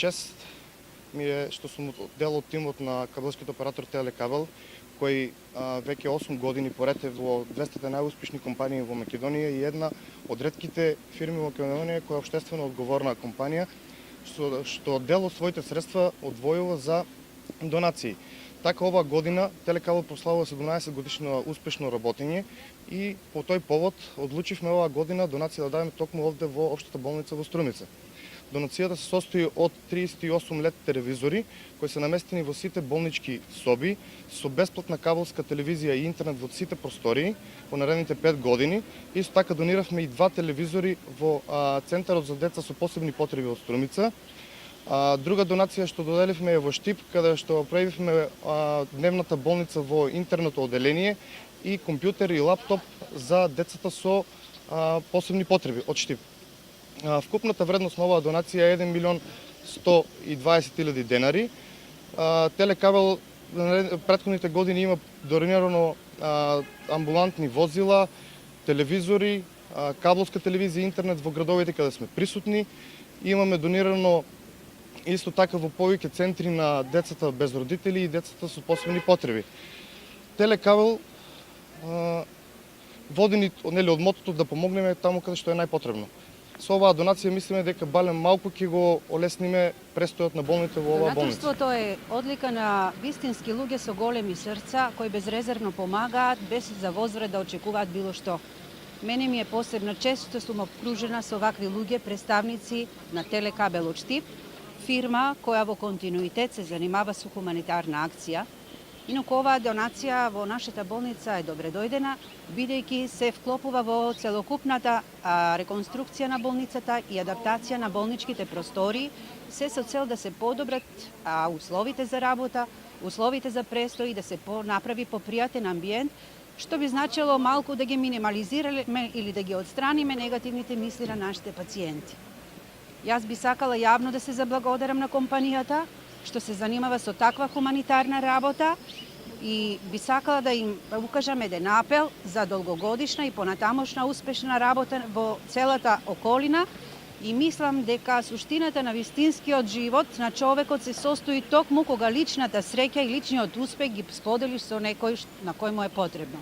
чест ми е што сум дел од тимот на кабелскиот оператор Телекабел, кој веќе 8 години поред е во 200 најуспешни компании во Македонија и една од ретките фирми во Македонија која е општествено одговорна компанија, што дел од своите средства одвојува за донации. Така оваа година Телекабел прославува 17 годишно успешно работење и по тој повод одлучивме оваа година донација да дадеме токму овде во општата болница во Струмица. Донацијата се состои од 38 LED телевизори кои се наместени во сите болнички соби со бесплатна кабелска телевизија и интернет во сите простории во наредните 5 години. Исто така дониравме и 2 телевизори во Центарот за деца со посебни потреби во Струмица. Друга донација што доделивме е во Штип, каде што правивме дневната болница во интернето оделение и компјутер и лаптоп за децата со посебни потреби од Штип. Вкупната вредност на оваа донација е 1.120.000 денари. Телекабел претходните години има донирано амбулантни возила, телевизори, кабелска телевизија и интернет во градовите каде сме присутни. Имаме донирано исто така во повеќе центри на децата без родители и децата со посебни потреби. Телекабел водени од мотото да помогнеме таму каде што е најпотребно. Со оваа донација мислиме дека балем малку ќе го олесниме престојот на болните во оваа болница. Донаторството е одлика на вистински луѓе со големи срца кои безрезервно помагаат без за возврат да очекуваат било што. Мене ми е посебна чест што сум обкружена со вакви луѓе, представници на Телекабел од Штип, фирма која во континуитет се занимава со хуманитарна акција. Инаку оваа донација во нашата болница е добре дојдена, бидејќи се вклопува во целокупната реконструкција на болницата и адаптација на болничките простори, се со цел да се подобрат условите за работа, условите за престој и да се направи попријатен амбиент, што би значило малку да ги минимализираме или да ги отстраниме негативните мисли на нашите пациенти. Јас би сакала јавно да се заблагодарам на компанијата што се занимава со таква хуманитарна работа и би сакала да им укажам еден апел за долгогодишна и понатамошна успешна работа во целата околина и мислам дека суштината на вистинскиот живот на човекот се состои токму кога личната среќа и личниот успех ги споделиш со некој на кој му е потребно.